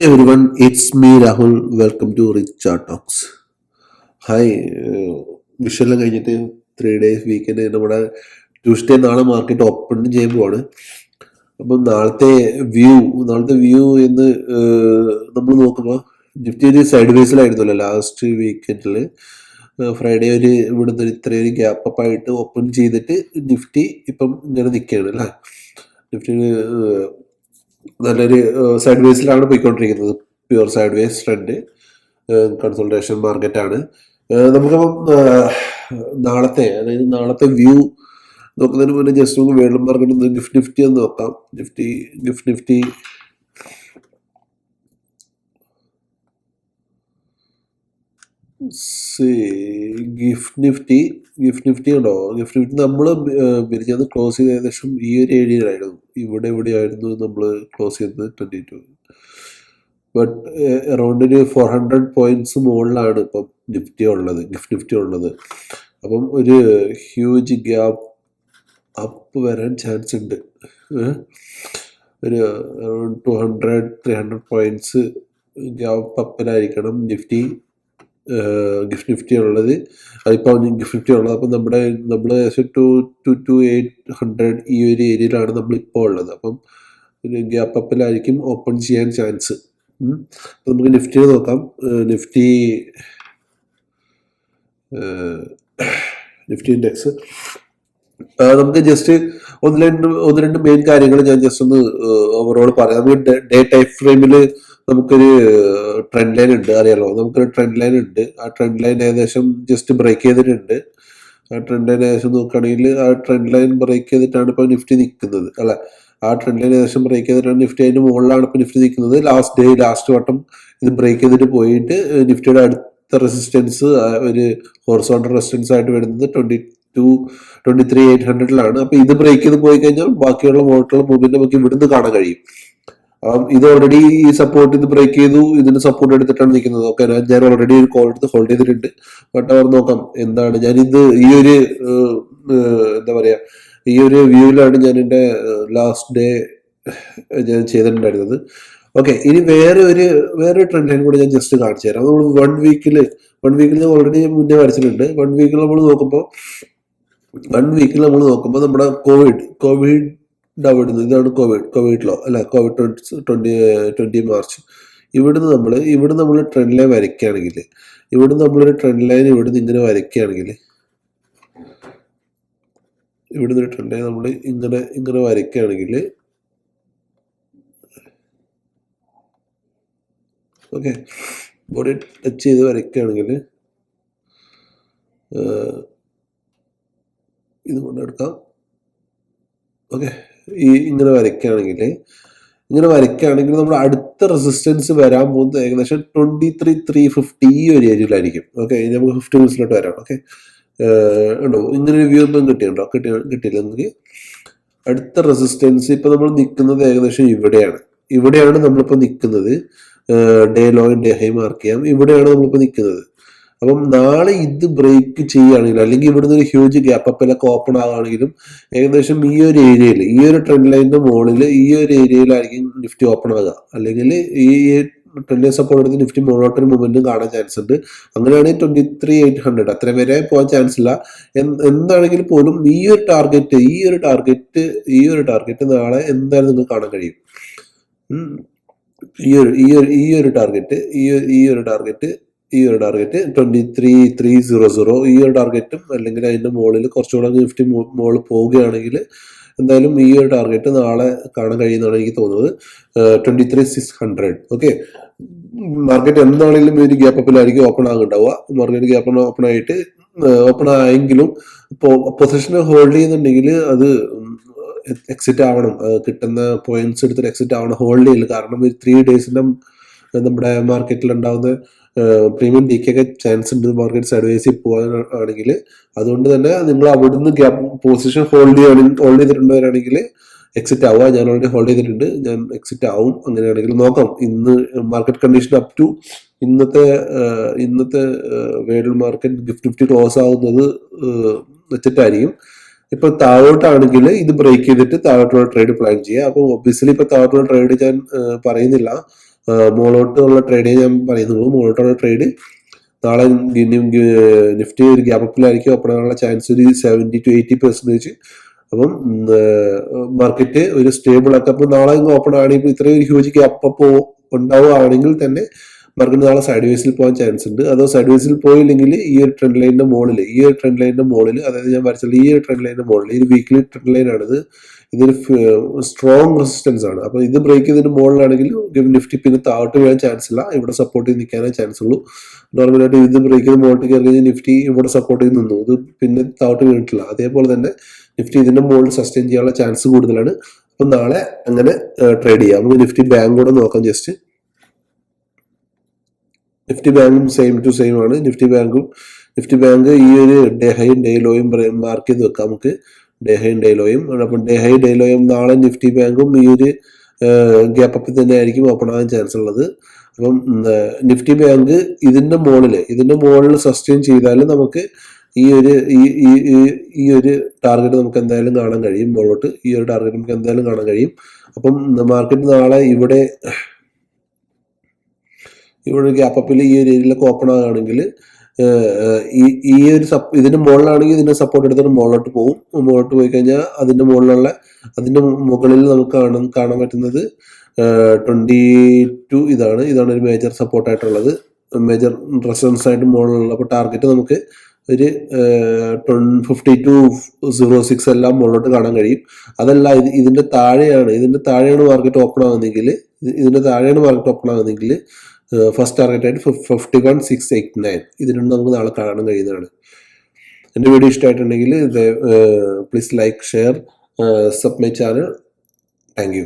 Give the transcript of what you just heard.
Everyone, it's me Rahul. Welcome to Richard Talks. Hi വിഷെല്ലാം കഴിഞ്ഞിട്ട് 3 days weekend നമ്മുടെ Tuesday നാളെ മാർക്കറ്റ് ഓപ്പൺ ചെയ്യാൻ പോവാണ്. അപ്പം നാളത്തെ വ്യൂ എന്ന് നമ്മൾ നോക്കുമ്പോൾ നിഫ്റ്റി ഒരു സൈഡ് വേസിലായിരുന്നല്ലോ ലാസ്റ്റ് വീക്കെൻഡിൽ. ഫ്രൈഡേ ഇവിടുന്ന് ഇത്രയൊരു ഗ്യാപ്പ് അപ്പ് ആയിട്ട് ഓപ്പൺ ചെയ്തിട്ട് നിഫ്റ്റി ഇപ്പം ഇങ്ങനെ നിൽക്കുകയാണ് അല്ലേ. നിഫ്റ്റി നല്ലൊരു സൈഡ് വേസിലാണ് പോയിക്കൊണ്ടിരിക്കുന്നത്. Pure sideways trend, consultation മാർക്കറ്റാണ്. നമുക്കപ്പം നാളത്തെ വ്യൂ നോക്കുന്നതിന് മുന്നേ ജസ്റ്റ് നമുക്ക് വേൾഡ് മാർക്കറ്റ് നിഫ്റ്റി ഒന്ന് നോക്കാം. നിഫ്റ്റി ഉണ്ടോ? ഗിഫ്റ്റ് നിഫ്റ്റി നമ്മൾ മിനിഞ്ഞാന്ന് ക്ലോസ് ചെയ്ത് ഏകദേശം ഈ ഒരു ഏരിയയിലായിരുന്നു. എവിടെയായിരുന്നു നമ്മൾ ക്ലോസ് ചെയ്തത് 22. ബട്ട് അറൗണ്ട് ഒരു 400 പോയിന്റ്സ് മുകളിലാണ് ഇപ്പം നിഫ്റ്റി ഉള്ളത്. അപ്പം ഒരു ഹ്യൂജ് ഗ്യാപ്പ് അപ്പ് വരാൻ ചാൻസ് ഉണ്ട്. ഒരു അറൗണ്ട് 200-300 പോയിന്റ്സ് ഗ്യാപ്പ് അപ്പിലായിരിക്കണം നിഫ്റ്റി ഉള്ളത്. അതിപ്പോൾ നിഫ്റ്റി ഉള്ളത് അപ്പം നമ്മൾ ഏകദേശം 200-800 ഈ ഒരു ഏരിയയിലാണ് നമ്മളിപ്പോൾ ഉള്ളത്. അപ്പം ഒരു ഗ്യാപ്പ് അപ്പിലായിരിക്കും ഓപ്പൺ ചെയ്യാൻ ചാൻസ്. അപ്പം നമുക്ക് നിഫ്റ്റിയെ നോക്കാം. നിഫ്റ്റി ഇൻഡെക്സ് നമുക്ക് ജസ്റ്റ് ഒന്ന് രണ്ട് മെയിൻ കാര്യങ്ങൾ ഞാൻ ജസ്റ്റ് ഒന്ന് ഓവറോൾ പറയാം. നമുക്ക് ഡേ ടൈം ഫ്രെയിമിൽ നമുക്കൊരു ട്രെൻഡ് ലൈൻ ഉണ്ട്, അറിയാലോ. നമുക്കൊരു ട്രെൻഡ് ലൈൻ ഉണ്ട്. ആ ട്രെൻഡ് ലൈൻ ഏകദേശം ജസ്റ്റ് ബ്രേക്ക് ചെയ്തിട്ടുണ്ട്. ആ ട്രെൻഡ് ലൈൻ ഏകദേശം നോക്കുകയാണെങ്കിൽ ആ ട്രെൻഡ് ലൈൻ ബ്രേക്ക് ചെയ്തിട്ടാണ് ഇപ്പോൾ നിഫ്റ്റി നിൽക്കുന്നത് അല്ലെ. ആ ട്രെൻഡ് ലൈൻ ഏകദേശം ബ്രേക്ക് ചെയ്തിട്ടാണ് നിഫ്റ്റി അതിന്റെ മുകളിലാണ് ഇപ്പോൾ നിഫ്റ്റി നിൽക്കുന്നത്. ലാസ്റ്റ് വട്ടം ഇത് ബ്രേക്ക് ചെയ്തിട്ട് പോയിട്ട് നിഫ്റ്റിയുടെ അടുത്ത റെസിസ്റ്റൻസ് ഒരു ഹോറിസോണ്ടൽ റെസിസ്റ്റൻസ് ആയിട്ട് വരുന്നത് 23,800 അപ്പൊ ഇത് ബ്രേക്ക് ചെയ്ത് പോയി കഴിഞ്ഞാൽ ബാക്കിയുള്ള മോട്ടുള്ള മൂവ്മെന്റ് നമുക്ക് ഇവിടുന്ന് കാണാൻ കഴിയും. ഇത് ഓൾറെഡി ഈ സപ്പോർട്ട് ഇത് ബ്രേക്ക് ചെയ്തു, ഇതിന് സപ്പോർട്ട് എടുത്തിട്ടാണ് നിൽക്കുന്നത്. ഓക്കെ, ഞാൻ ഓൾറെഡി ഒരു കോൾ എടുത്ത് ഹോൾഡ് ചെയ്തിട്ടുണ്ട്. ബട്ട് അവർ നോക്കാം എന്താണ്. ഞാനിത് എന്താ പറയാ, ഈ ഒരു വ്യൂവിലാണ് ഞാൻ എൻ്റെ ലാസ്റ്റ് ഡേ ഞാൻ ചെയ്തിട്ടുണ്ടായിരുന്നത്. ഓക്കെ, ഇനി വേറെ ട്രെൻഡ് ലൈൻ കൂടെ ഞാൻ ജസ്റ്റ് കാണിച്ചു തരാം. നമ്മൾ വൺ വീക്കിൽ ഓൾറെഡി മുന്നേ വരച്ചിട്ടുണ്ട്. വൺ വീക്കിൽ നമ്മൾ നോക്കുമ്പോൾ നമ്മുടെ കോവിഡ് അവിടുന്ന് ഇതാണ് കോവിഡ് ലോ അല്ല, കോവിഡ് 20 മാർച്ച്. ഇവിടുന്ന് നമ്മൾ ട്രെൻഡ് ലൈൻ വരയ്ക്കുകയാണെങ്കിൽ, നമ്മളൊരു ട്രെൻഡ് ലൈൻ ഇവിടുന്ന് ഇങ്ങനെ വരയ്ക്കുകയാണെങ്കിൽ, ഇവിടുന്ന് ഒരു ട്രെൻഡ് ലൈൻ നമ്മൾ ഇങ്ങനെ വരയ്ക്കുകയാണെങ്കിൽ, ഓക്കെ, ബോഡി ടച്ച് ചെയ്ത് വരയ്ക്കുകയാണെങ്കിൽ ഇത് കൊണ്ടെടുക്കാം. ഓക്കെ, ഇങ്ങനെ വരയ്ക്കുകയാണെങ്കിൽ നമ്മൾ അടുത്ത റെസിസ്റ്റൻസ് വരാൻ പോകുന്നത് ഏകദേശം 23,350 ഈ ഒരു ഏരിയയിലായിരിക്കും. ഓക്കെ, നമുക്ക് 50 മിനിറ്റ്സിലോട്ട് വരാം. ഓക്കെ, ഉണ്ടോ ഇങ്ങനെ ഒരു വ്യൂ ഒന്നും കിട്ടിയില്ലെങ്കിൽ അടുത്ത റെസിസ്റ്റൻസ് ഇപ്പൊ നമ്മൾ നിൽക്കുന്നത് ഏകദേശം ഇവിടെയാണ് നമ്മളിപ്പോൾ നിൽക്കുന്നത്. Day low day high mark ചെയ്യാം. ഇവിടെയാണ് നമ്മളിപ്പോൾ നിൽക്കുന്നത്. അപ്പം നാളെ ഇത് ബ്രേക്ക് ചെയ്യുകയാണെങ്കിൽ, അല്ലെങ്കിൽ ഇവിടുന്ന് ഒരു ഹ്യൂജ് ഗ്യാപ്പ് അപ്പിലൊക്കെ ഓപ്പൺ ആവുകയാണെങ്കിലും ഏകദേശം ഈ ഒരു ഏരിയയിൽ, ഈ ഒരു ട്രെൻഡ് ലൈനിന്റെ മുകളിൽ ഈ ഒരു ഏരിയയിലായിരിക്കും നിഫ്റ്റി ഓപ്പൺ ആകുക. അല്ലെങ്കിൽ ഈ ട്രെൻഡ് ലൈൻ സപ്പോർട്ട് എടുത്ത് നിഫ്റ്റി മുകളിലോട്ടൊരു മൂവ്മെന്റും കാണാൻ ചാൻസ് ഉണ്ട്. അങ്ങനെയാണെങ്കിൽ 23,800 അത്ര വരെ പോകാൻ ചാൻസ് ഇല്ല. എന്താണെങ്കിൽ പോലും ഈ ഒരു ടാർഗറ്റ് നാളെ എന്തായാലും നിങ്ങൾക്ക് കാണാൻ കഴിയും. ഈ ഒരു ടാർഗറ്റ് 23,300 ഈ ഒരു ടാർഗറ്റും, അല്ലെങ്കിൽ അതിന്റെ മുകളിൽ കുറച്ചുകൂടെ നിഫ്റ്റി മുകളിൽ പോവുകയാണെങ്കിൽ എന്തായാലും ഈ ഒരു ടാർഗറ്റ് നാളെ കാണാൻ കഴിയുന്നതാണ് എനിക്ക് തോന്നുന്നത്. 23,600. ഓക്കെ, മാർക്കറ്റ് എന്താണെങ്കിലും ഒരു ഗ്യാപ്പ് അപ്പിലായിരിക്കും ഓപ്പൺ ആകുന്നുണ്ടാവുക. മാർക്കറ്റ് ഗ്യാപ്പ് ഓപ്പൺ ആയെങ്കിലും ഇപ്പോൾ പൊസിഷൻ ഹോൾഡ് ചെയ്യുന്നുണ്ടെങ്കിൽ അത് എക്സിറ്റ് ആവണം. കിട്ടുന്ന പോയിന്റ്സ് എടുത്തിട്ട് എക്സിറ്റ് ആവണം, ഹോൾഡ് ചെയ്യില്ല. കാരണം ഒരു 3 ഡേയ്സിന്റെ നമ്മുടെ മാർക്കറ്റിൽ ഉണ്ടാവുന്ന പ്രീമിയം ഡിക്കൊക്കെ ചാൻസ് ഉണ്ട് മാർക്കറ്റ് സൈഡ്വേസിൽ പോകാൻ ആണെങ്കിൽ. അതുകൊണ്ട് തന്നെ നിങ്ങൾ അവിടുന്ന് ഗ്യാപ്പ് പൊസിഷൻ ഹോൾഡ് ചെയ്തിട്ടുള്ളവരാണെങ്കിൽ എക്സിറ്റ് ആവുക. ഞാൻ ഓൾറെഡി ഹോൾഡ് ചെയ്തിട്ടുണ്ട്, ഞാൻ എക്സിറ്റ് ആവും. അങ്ങനെയാണെങ്കിൽ നോക്കാം. ഇന്ന് മാർക്കറ്റ് കണ്ടീഷൻ അപ് ടു ഇന്നത്തെ വേൾഡ് മാർക്കറ്റ് നിഫ്റ്റി ക്ലോസ് ആവുന്നത് വെച്ചിട്ടായിരിക്കും. ഇപ്പൊ താഴോട്ടാണെങ്കിൽ ഇത് ബ്രേക്ക് ചെയ്തിട്ട് താഴോട്ടുള്ള ട്രേഡ് പ്ലാൻ ചെയ്യുക. അപ്പൊ ഒബ്വിയസ്ലി ഇപ്പൊ താഴോട്ടുള്ള ട്രേഡ് ഞാൻ പറയുന്നില്ല. മുകളോട്ടുള്ള ട്രേഡേ ഞാൻ പറയുന്നുള്ളൂ. മുകളോട്ടുള്ള ട്രേഡ് നാളെ നിഫ്റ്റി ഒരു ഗ്യാപ് അപ്പിലായിരിക്കും ഓപ്പൺ ആകാനുള്ള ചാൻസ് ഒരു 70 to 80%. അപ്പം മാർക്കറ്റ് ഒരു സ്റ്റേബിൾ ആക്കി. അപ്പം നാളെ ഓപ്പൺ ആണെങ്കിൽ ഇത്രയും ഒരു ഹ്യൂജ് ഗ്യാപ്പ് അപ്പ് ഉണ്ടാവുകയാണെങ്കിൽ തന്നെ മാർക്കറ്റ് നാളെ സൈഡ് വേസിൽ പോകാൻ ചാൻസ് ഉണ്ട്. അതോ സൈഡ് വേസിൽ പോയില്ലെങ്കിൽ ഈ ഒരു ട്രെൻഡ് ലൈനിന്റെ മുകളിൽ അതായത് ഞാൻ വരച്ചുള്ള ഈ ഒരു ട്രെൻഡ് ലൈനിന്റെ മുകളിൽ, ഈ വീക്ക്ലി ട്രെൻഡ് ലൈൻ ആണിത്, ഇതൊരു സ്ട്രോങ് റെസിസ്റ്റൻസ് ആണ്. അപ്പൊ ഇത് ബ്രേക്ക് ചെയ്തതിന് മുകളിലാണെങ്കിൽ നിഫ്റ്റി പിന്നെ താഴോട്ട് വീഴാൻ ചാൻസ് ഇല്ല, ഇവിടെ സപ്പോർട്ട് ചെയ്ത് നിൽക്കാനേ ചാൻസ് ഉള്ളൂ. നോർമലായിട്ട് ഇത് ബ്രേക്ക് ചെയ്ത് മുകളിൽ കയറി കഴിഞ്ഞാൽ നിഫ്റ്റി ഇവിടെ സപ്പോർട്ട് ചെയ്ത് നിന്നു, ഇത് പിന്നെ താഴോട്ട് വീണിട്ടില്ല. അതേപോലെ തന്നെ നിഫ്റ്റി ഇതിന്റെ മുകളിൽ സസ്റ്റെയിൻ ചെയ്യാനുള്ള ചാൻസ് കൂടുതലാണ്. അപ്പം നാളെ അങ്ങനെ ട്രേഡ് ചെയ്യാം. നമുക്ക് നിഫ്റ്റി ബാങ്ക് കൂടെ നോക്കാം. ജസ്റ്റ് നിഫ്റ്റി ബാങ്കും സെയിം ടു സെയിം ആണ്. നിഫ്റ്റി ബാങ്ക് ഈ ഒരു ഡേ ഹൈയും ഡേ ലോയും മാർക്ക് ചെയ്ത് വെക്കാം നമുക്ക്. ഡേ ഹൈയും ഡേ ലോയും. അപ്പം ഡേ ലോയും നാളെ നിഫ്റ്റി ബാങ്കും ഈ ഒരു ഗ്യാപ്പ് അപ്പിൽ തന്നെ ആയിരിക്കും ഓപ്പൺ ആകാൻ ചാൻസ് ഉള്ളത്. അപ്പം നിഫ്റ്റി ബാങ്ക് ഇതിന്റെ മുകളിൽ സസ്റ്റെയിൻ ചെയ്താൽ നമുക്ക് ഈ ഒരു ടാർഗറ്റ് നമുക്ക് എന്തായാലും കാണാൻ കഴിയും. മുകളിലോട്ട് ഈ ഒരു ടാർഗറ്റ് നമുക്ക് എന്തായാലും കാണാൻ കഴിയും. അപ്പം മാർക്കറ്റ് നാളെ ഇവിടെ ഗ്യാപ്പ് അപ്പിൽ ഈ ഒരു ഏരിയയിലൊക്കെ ഓപ്പൺ ആകുകയാണെങ്കിൽ ഈ ഒരു ഇതിന്റെ മുകളിലാണെങ്കിൽ ഇതിന്റെ സപ്പോർട്ട് എടുത്തിട്ട് മുകളിലോട്ട് പോകും. മുകളിലോട്ട് പോയി കഴിഞ്ഞാൽ അതിന്റെ മുകളിൽ നമുക്ക് കാണാൻ പറ്റുന്നത് 22 ഇതാണ് ഒരു മേജർ സപ്പോർട്ടായിട്ടുള്ളത്, മേജർ റെസിസ്റ്റൻസ് ആയിട്ട് മുകളിലുള്ള. അപ്പോൾ ടാർഗറ്റ് നമുക്ക് ഒരു 52.06 എല്ലാം മുകളിലോട്ട് കാണാൻ കഴിയും. അതല്ല ഇതിന്റെ താഴെയാണ് മാർക്കറ്റ് ഓപ്പൺ ആകുന്നതെങ്കിൽ ഫസ്റ്റ് ടാർഗറ്റ് ആയിട്ട് 51.689 ഇതിനും നമുക്ക് നാളെ കാണാൻ കഴിയുന്നതാണ്. എൻ്റെ വീഡിയോ ഇഷ്ടമായിട്ടുണ്ടെങ്കിൽ please like, share, sub my channel. Thank you.